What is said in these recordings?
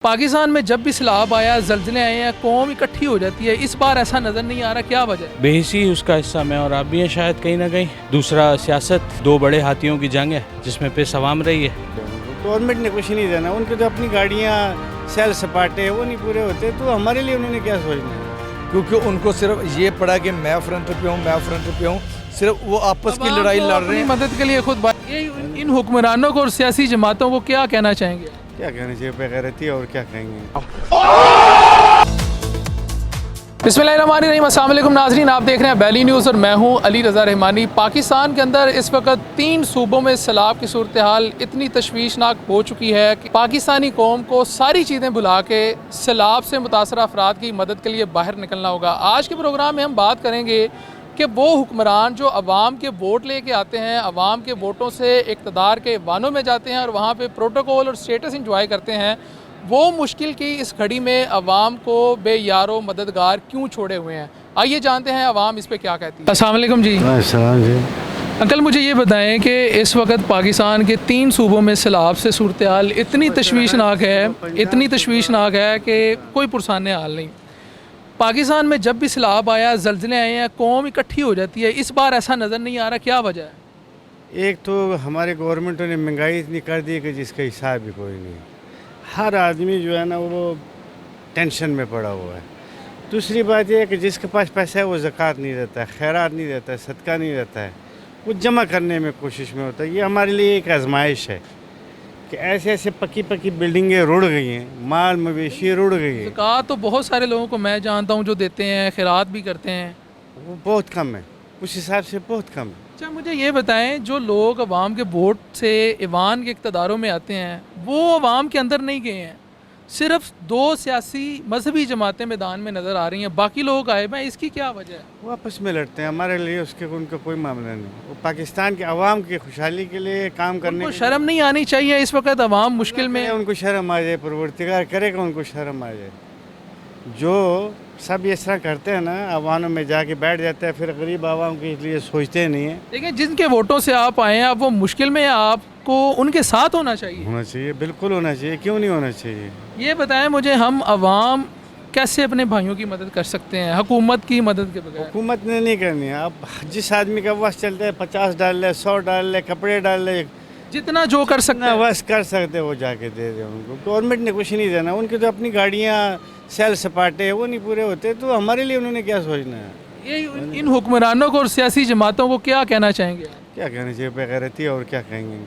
पाकिस्तान में जब भी सैलाब आया, ज़लज़ले आए हैं, कौम इकट्ठी हो जाती है। इस बार ऐसा नज़र नहीं आ रहा, क्या वजह है? बेहिसी उसका हिस्सा मैं और आप भी हैं शायद कहीं ना कहीं। दूसरा सियासत, दो बड़े हाथियों की जंग है जिसमें पे सवाम रही है। गवर्नमेंट ने कुछ नहीं देना, उनके तो अपनी गाड़ियाँ सेल सपाटे वो नहीं पूरे होते, तो हमारे लिए उन्होंने क्या सोचना है। क्योंकि उनको सिर्फ ये पड़ा कि मैं फ्रंट पे हूँ, मैं फ्रंट पे हूँ, सिर्फ वो आपस की लड़ाई लड़ रहे हैं। मदद के लिए खुद ये इन हुक्मरानों को और सियासी जमातों को क्या कहना चाहेंगे? क्या कहना चाहिए, बेगैरती है और क्या कहेंगे। बिस्मिल्लाहिर्रहमानिर्रहीम, अस्सलाम वालेकुम नाज़रीन, आप देख रहे हैं वैली न्यूज़ और मैं हूं अली रज़ा रहमानी। पाकिस्तान के अंदर इस वक्त 3 सूबों में सैलाब की सूरत हाल इतनी तशवीशनाक हो चुकी है कि पाकिस्तानी कौम को सारी चीज़ें भुला के सैलाब से मुतासर अफराद की मदद के लिए बाहर निकलना होगा। आज के प्रोग्राम में हम बात करेंगे कि वो हुक्मरान जो अवाम के वोट लेके आते हैं, अवाम के वोटों से इक़्तिदार के वानों में जाते हैं और वहाँ पे प्रोटोकॉल और स्टेटस इंजॉय करते हैं, वो मुश्किल की इस घड़ी में अवाम को बेयारो मददगार क्यों छोड़े हुए हैं। आइए जानते हैं अवाम इस पे क्या कहती है। अस्सलाम वालेकुम जी। जी अंकल, मुझे ये बताएं कि इस वक्त पाकिस्तान के 3 सूबों में सैलाब से सूरत हाल इतनी तशवीशनाक है कि कोई पुरसाने हाल नहीं। पाकिस्तान में जब भी सैलाब आया, ज़लज़ले आए हैं, कौम इकट्ठी हो जाती है। इस बार ऐसा नज़र नहीं आ रहा, क्या वजह है? एक तो हमारे गवर्नमेंटों ने महंगाई इतनी कर दी कि जिसका हिसाब भी कोई नहीं। हर आदमी जो है ना वो टेंशन में पड़ा हुआ है। दूसरी बात यह है कि जिसके पास पैसा है वो ज़कात नहीं देता है, खैरात नहीं देता है, सदका नहीं देता है, वो जमा करने में कोशिश में होता है। ये हमारे लिए एक आजमाइश है कि ऐसे ऐसे पक्की बिल्डिंगें रुड़ गई हैं, माल मवेशी रुड़ गई हैं। ज़कात तो बहुत सारे लोगों को मैं जानता हूँ जो देते हैं, खैरात भी करते हैं, वो बहुत कम है, उस हिसाब से बहुत कम है। अच्छा, मुझे ये बताएं, जो लोग अवाम के वोट से ईवान के इक़्तिदारों में आते हैं वो अवाम के अंदर नहीं गए हैं। सिर्फ 2 सियासी मजहबी जमातें मैदान में नज़र आ रही हैं, बाकी लोग आए हैं। इसकी क्या वजह है? वो आपस में लड़ते हैं, हमारे लिए उसके उनका कोई मामला नहीं। वो पाकिस्तान के अवाम की खुशहाली के लिए काम करने उनको शर्म नहीं आनी चाहिए? इस वक्त अवाम मुश्किल में है, उनको शर्म आ जाए, परवरदिगार करेगा उनको शर्म आ जाए। जो सब इस तरह करते हैं ना, अवानों में जाके बैठ जाते हैं, फिर गरीब आवाम के लिए सोचते नहीं हैं। देखिए, जिनके वोटों से आप आए हैं, अब वो मुश्किल में है, आपको उनके साथ होना चाहिए। बिल्कुल होना चाहिए, क्यों नहीं होना चाहिए। ये बताएं मुझे, हम अवाम कैसे अपने भाइयों की मदद कर सकते हैं हुकूमत की मदद के बगैर? हुकूमत ने नहीं करनी है। अब जिस आदमी का वस चलता है 50 डाल ले, 100 डाल ले, कपड़े डाल ले, जितना जो कर सकते हैं वस कर सकते वो जाके दे दे उनको। गवर्नमेंट ने कुछ नहीं देना, उनकी तो अपनी गाड़ियाँ सेल सपाटे वो नहीं पूरे होते, तो हमारे लिए उन्होंने क्या सोचना है। ये इन हुक्मरानों को और सियासी जमातों को क्या कहना चाहेंगे? क्या कहना चाहिए, बेगैरती है और क्या कहेंगे।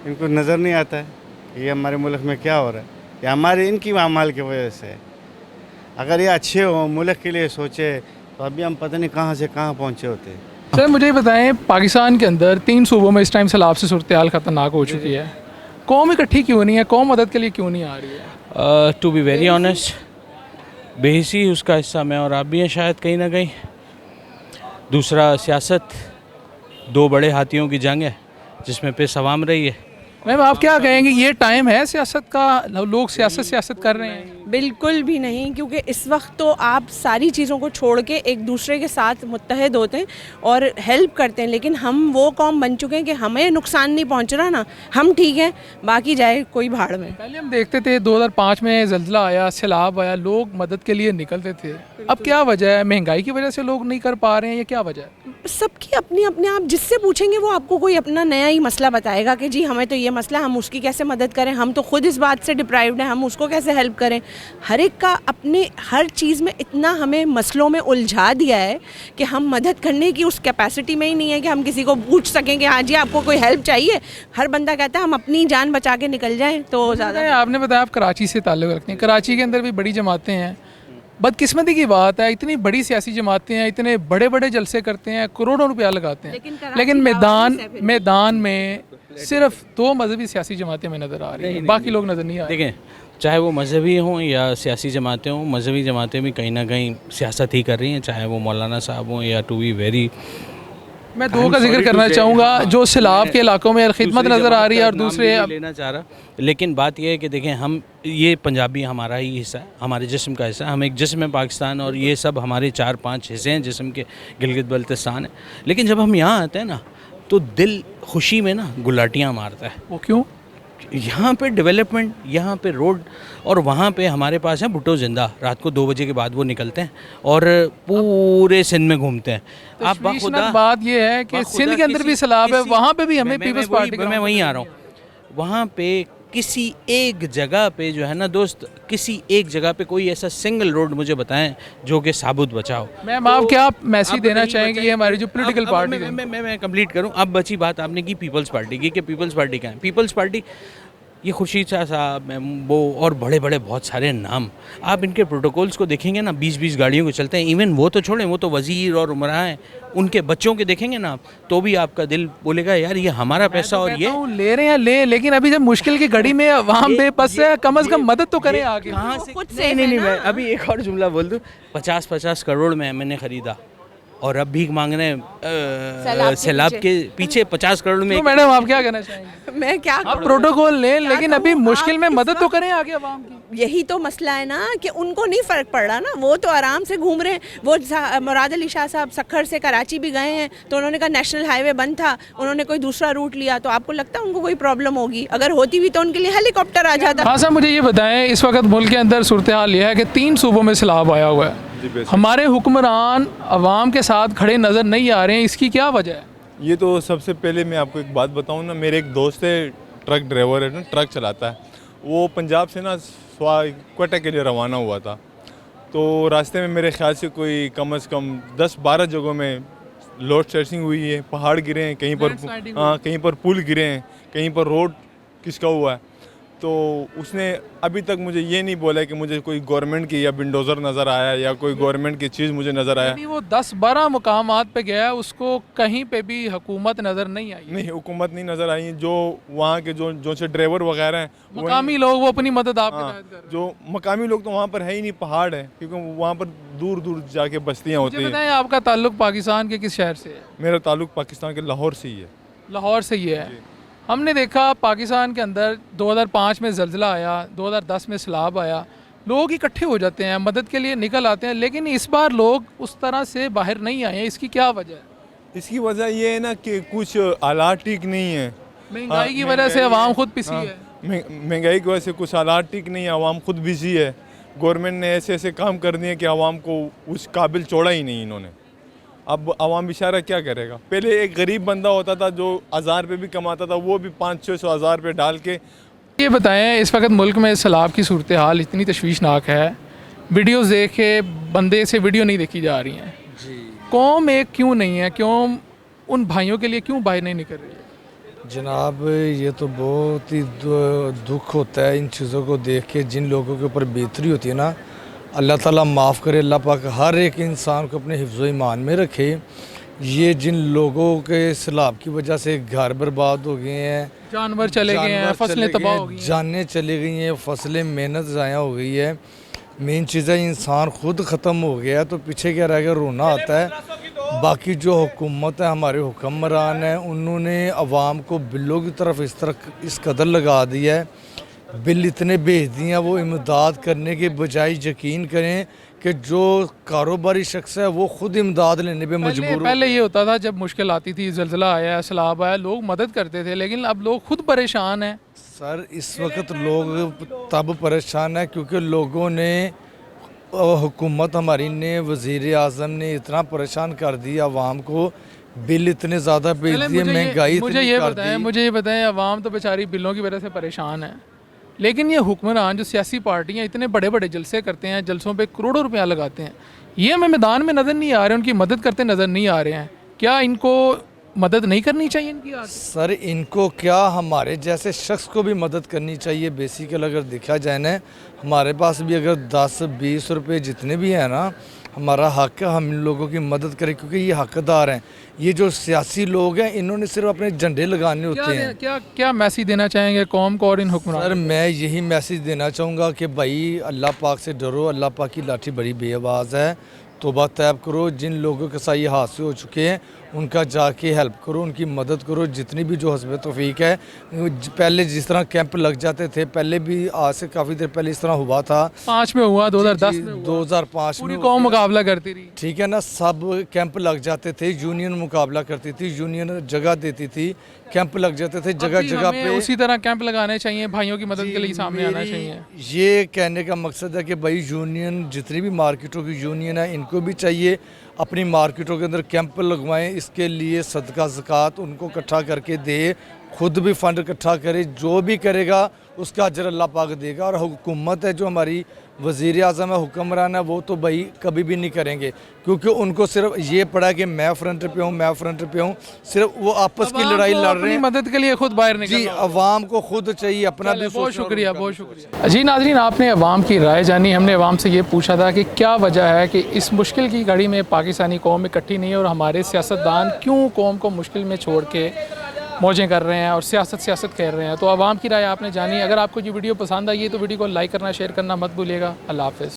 इनको नज़र नहीं आता है कि ये हमारे मुल्क में क्या हो रहा है, या हमारे इनकी अमाल की वजह से। अगर ये अच्छे हो, मुल्क के लिए सोचे, तो अभी हम पता नहीं कहाँ से कहाँ पहुँचे होते। सर, मुझे बताएं, पाकिस्तान के अंदर 3 सूबों में इस टाइम सैलाब से सूरत हाल ख़तरनाक हो चुकी है। कौम इकट्ठी क्यों नहीं है? कौम मदद के लिए क्यों नहीं आ रही है? टू बी वेरी ऑनेस्ट, बेहिसी उसका हिस्सा मैं और आप भी हैं शायद कहीं ना कहीं। दूसरा सियासत, दो बड़े हाथियों की जंग है जिसमें पे सवाम रही है। मैम, आप क्या कहेंगे, ये टाइम है सियासत का? लोग सियासत कर रहे हैं? बिल्कुल भी नहीं, क्योंकि इस वक्त तो आप सारी चीज़ों को छोड़ के एक दूसरे के साथ मुत्तहद होते हैं और हेल्प करते हैं। लेकिन हम वो कौम बन चुके हैं कि हमें नुकसान नहीं पहुंच रहा ना, हम ठीक हैं, बाकी जाए कोई भाड़ में। पहले हम देखते थे 2005 में ज़लज़ला आया, सैलाब आया, लोग मदद के लिए निकलते थे। अब क्या वजह है? महंगाई की वजह से लोग नहीं कर पा रहे हैं, ये क्या वजह है? सबकी अपनी अपने, आप जिससे पूछेंगे वो आपको कोई अपना नया ही मसला बताएगा कि जी हमें तो ये मसला, हम उसकी कैसे मदद करें, हम तो खुद इस बात से डिप्राइव्ड हैं, हम उसको कैसे हेल्प करें। हर एक का अपने हर चीज़ में इतना हमें मसलों में उलझा दिया है कि हम मदद करने की उस कैपेसिटी में ही नहीं है कि हम किसी को पूछ सकें कि हाँ जी आपको कोई हेल्प चाहिए। हर बंदा कहता है हम अपनी जान बचा के निकल जाएं। तो ज़्यादा आपने बताया आप कराची से ताल्लुक़ रखते हैं, कराची के अंदर भी बड़ी जमातें हैं। बदकिस्मती की बात है, इतनी बड़ी सियासी जमातें हैं, इतने बड़े बड़े जलसे करते हैं, करोड़ों रुपया लगाते हैं, लेकिन मैदान में सिर्फ 2 मजहबी सियासी जमातें में नज़र आ रही हैं, बाकी लोग नज़र नहीं आ रहे। देखें, चाहे वो मजहबी हों या सियासी जमातें हों, मजहबी जमातें भी कहीं ना कहीं सियासत ही कर रही हैं, चाहे वो मौलाना साहब हों या टू बी वेरी। मैं 2 का जिक्र करना चाहूँगा, जो सैलाब के इलाकों में खिदमत नज़र आ रही है और दूसरे लेना चाह रहा। लेकिन बात यह है कि देखें, हम ये पंजाबी हमारा ही हिस्सा है, हमारे जिस्म का हिस्सा है, हम एक जिस्म है पाकिस्तान, और ये सब हमारे 4-5 हिस्से हैं जिस्म के, गिलगित बल्तिस्तान है। लेकिन जब हम यहाँ आते हैं ना, तो दिल खुशी में ना गुलाटियाँ मारता है। वो क्यों? यहाँ पे डेवलपमेंट, यहाँ पे रोड, और वहाँ पे हमारे पास है भुट्टो जिंदा, रात को 2 बजे के बाद वो निकलते हैं और पूरे सिंध में घूमते हैं। आप तशवीशनाक बात ये है कि सिंध के अंदर भी सैलाब है, वहाँ पे भी हमें पीपल्स पार्टी मैं वहीं आ रहा हूँ, वहाँ पे किसी एक जगह पे जो है ना दोस्त, किसी एक जगह पे कोई ऐसा सिंगल रोड मुझे बताएं जो कि साबुत बचा हो। मैम आप क्या मैसेज देना चाहेंगे ये हमारी जो पॉलिटिकल पार्टी है? मैं कंप्लीट करूं। अब बची बात आपने की पीपल्स पार्टी की, कि पीपल्स पार्टी क्या है। पीपल्स पार्टी ये खुर्शीद शाह साहब, वो और बड़े बड़े बहुत सारे नाम, आप इनके प्रोटोकॉल्स को देखेंगे ना, 20-20 गाड़ियों को चलते हैं। इवन वो तो छोड़ें, वो तो वज़ीर और उमरा हैं, उनके बच्चों के देखेंगे ना तो भी आपका दिल बोलेगा यार ये हमारा पैसा और ये ले रहे हैं ले, लेकिन अभी जब मुश्किल की घड़ी में वहाँ बेबस है, कम से कम मदद तो करें आगे। कहाँ से? खुद से नहीं, मैं अभी एक और जुमला बोल दूँ। 50-50 करोड़ में मैंने ख़रीदा और अब भीख मांग रहे हैं सैलाब के पीछे 50 करोड़ में। तो मैडम आप क्या कहना चाहेंगे? मैं क्या आप प्रोटोकॉल लें, लेकिन अभी मुश्किल में मदद तो करें आगे आवाम की। यही तो मसला है ना कि उनको नहीं फ़र्क पड़ रहा ना, वो तो आराम से घूम रहे हैं। वो मुराद अली शाह साहब सखर से कराची भी गए हैं तो उन्होंने कहा नेशनल हाईवे बंद था, उन्होंने कोई दूसरा रूट लिया, तो आपको लगता है उनको कोई प्रॉब्लम होगी? अगर होती भी तो उनके लिए हेलीकॉप्टर आ जाता। हाँ साहब, मुझे ये बताएं, इस वक्त मुल्क के अंदर सूरत हाल यह है कि 3 सूबों में सैलाब आया हुआ है, हमारे हुक्मरान अवाम के साथ खड़े नज़र नहीं आ रहे हैं, इसकी क्या वजह है? ये तो सबसे पहले मैं आपको एक बात बताऊं ना, मेरे एक दोस्त है, ट्रक ड्राइवर है ना, ट्रक चलाता है, वो पंजाब से ना क्वेटा के लिए रवाना हुआ था। तो रास्ते में मेरे ख्याल से कोई कम से कम 10-12 जगहों में लोड शेडिंग हुई है, पहाड़ गिरे हैं, कहीं पर कहीं पर पुल गिरे हैं, कहीं पर रोड किसका हुआ है। तो उसने अभी तक मुझे ये नहीं बोला कि मुझे कोई गवर्नमेंट की या बिल्डोज़र नज़र आया या कोई गवर्नमेंट की चीज़ मुझे नज़र आया। वो 10-12 मुकामात पे गया, उसको कहीं पे भी हुकूमत नज़र नहीं आई। नहीं, हुकूमत नहीं नज़र आई। जो वहाँ के जो से ड्राइवर वगैरह हैं, मकामी लोग, वो अपनी मदद आपके तहत कर रहे हैं। जो मकामी लोग तो वहाँ पर है ही नहीं, पहाड़ है, क्योंकि वहाँ पर दूर दूर जाके बस्तियाँ होती हैं। बताएं आपका ताल्लुक पाकिस्तान के किस शहर से है? मेरा ताल्लुक पाकिस्तान के लाहौर से ही है। लाहौर से ही है। हमने देखा पाकिस्तान के अंदर 2005 में ज़लज़ला आया, 2010 में सैलाब आया, लोग इकट्ठे हो जाते हैं, मदद के लिए निकल आते हैं, लेकिन इस बार लोग उस तरह से बाहर नहीं आए हैं। इसकी क्या वजह है? इसकी वजह ये है ना कि कुछ हालात ठीक नहीं है। महंगाई की वजह से आवाम खुद पिसी है। महंगाई की वजह से कुछ हालात ठीक नहीं है, आवाम खुद बिजी है। गवर्नमेंट ने ऐसे ऐसे काम कर दिए कि आवाम को उस काबिल छोड़ा ही नहीं इन्होंने। अब आवाम बेचारा क्या करेगा? पहले एक गरीब बंदा होता था जो 1000 रुपये भी कमाता था, वो भी 500-600 हज़ार रुपये डाल के। ये बताएं, इस वक्त मुल्क में सैलाब की सूरत हाल इतनी तशवीशनाक है, वीडियोस देख के बंदे से वीडियो नहीं देखी जा रही हैं जी। कौम एक क्यों नहीं है? क्यों उन भाइयों के लिए क्यों बाहर नहीं निकल रही है? जनाब ये तो बहुत ही दुख होता है इन चीज़ों को देख के। जिन लोगों के ऊपर बेहतरी होती है ना, अल्लाह ताला माफ़ करे, अल्लाह पाक हर एक इंसान को अपने हिफ्ज़ ईमान में रखे। ये जिन लोगों के सैलाब की वजह से घर बर्बाद हो गए हैं, जानवर चले गए हैं, फसलें तबाह हो गई हैं, जानें चली गई हैं, फसलें मेहनत ज़ाया हो गई है, मेन चीज़ है इंसान खुद ख़त्म हो गया है, तो पीछे क्या रह गया? रोना आता है। बाकी जो हुकूमत है, हमारे हुक्मरान हैं, उन्होंने अवाम को बिलों की तरफ इस कदर लगा दिया है, बिल इतने भेज दिए हैं, वो इमदाद करने के बजाय यकीन करें कि जो कारोबारी शख्स है वो खुद इमदाद लेने पे मजबूर। पहले ये होता था, जब मुश्किल आती थी, ज़लज़ला आया, सैलाब आया, लोग मदद करते थे, लेकिन अब लोग खुद परेशान हैं। सर इस वक्त लोग तब परेशान है क्योंकि लोगों ने, हुकूमत हमारी ने, वज़ीर आज़म ने इतना परेशान कर दिया आवाम को, बिल इतने ज़्यादा भेज दिए, महंगाई मुझे ये बताएं, आवाम तो बेचारी बिलों की वजह से परेशान है, लेकिन ये हुक्मरान जो सियासी पार्टियाँ इतने बड़े बड़े जलसे करते हैं, जलसों पे करोड़ों रुपया लगाते हैं, ये हमें मैदान में नज़र नहीं आ रहे, उनकी मदद करते नज़र नहीं आ रहे हैं। क्या इनको मदद नहीं करनी चाहिए इनकी? सर इनको क्या, हमारे जैसे शख्स को भी मदद करनी चाहिए। बेसिकल अगर देखा जाए ना, हमारे पास भी अगर 10-20 रुपये जितने भी हैं ना, हमारा हक है हम इन लोगों की मदद करें, क्योंकि ये हकदार हैं। ये जो सियासी लोग हैं, इन्होंने सिर्फ अपने झंडे लगाने होते हैं। क्या मैसेज देना चाहेंगे कौम को और इन हुक्मरान? सर मैं यही मैसेज देना चाहूँगा कि भाई अल्लाह पाक से डरो, अल्लाह पाक की लाठी बड़ी बेआवाज़ है, तौबा तैब करो। जिन लोगों के साथ ये हादसे हो चुके हैं उनका जाके हेल्प करो, उनकी मदद करो जितनी भी जो हस्ब तौफीक है। पहले जिस तरह कैंप लग जाते थे, पहले भी आज से काफ़ी देर पहले इस तरह हुआ था। 5 में हुआ, 2010 में हुआ, 2005 पूरी में कौम मुकाबला करती रही। ठीक है ना, सब कैंप लग जाते थे, यूनियन मुकाबला करती थी, यूनियन जगह देती थी, कैंप लग जाते थे जगह अभी जगह हमें पे। उसी तरह कैंप लगाने चाहिए, भाइयों की मदद के लिए सामने आना चाहिए। ये कहने का मकसद है कि भाई यूनियन, जितनी भी मार्केटों की यूनियन है, इनको भी चाहिए अपनी मार्केटों के अंदर कैंप लगवाएं। इसके लिए सदका ज़कात उनको इकट्ठा करके दे, खुद भी फंड इकट्ठा करे, जो भी करेगा उसका अजर अल्लाह पाक देगा। और हुकूमत है जो हमारी वज़ीर आज़म है, हुक्मरान है, वो तो भाई कभी भी नहीं करेंगे, क्योंकि उनको सिर्फ ये पड़ा कि मैं फ्रंट पे हूँ, मैं फ्रंट पे हूँ। सिर्फ वो आपस की लड़ाई लड़ रहे हैं। मदद के लिए खुद बाहर निकलना जी, होगा। अवाम को खुद चाहिए अपना भी बहुत सोचना और शुक्रिया, उनका बहुत भी शुक्रिया। जी नाज़रीन, आपने अवाम की राय जानी। हमने अवाम से ये पूछा था कि क्या वजह है कि इस मुश्किल की घड़ी में पाकिस्तानी कौम इकट्ठी नहीं है और हमारे सियासतदान क्यों कौम को मुश्किल में छोड़ के मौजें कर रहे हैं और सियासत कह रहे हैं। तो आवाम की राय आपने जानी। अगर आपको ये वीडियो पसंद आई है तो वीडियो को लाइक करना, शेयर करना मत भूलिएगा। अल्लाह हाफ़िज़।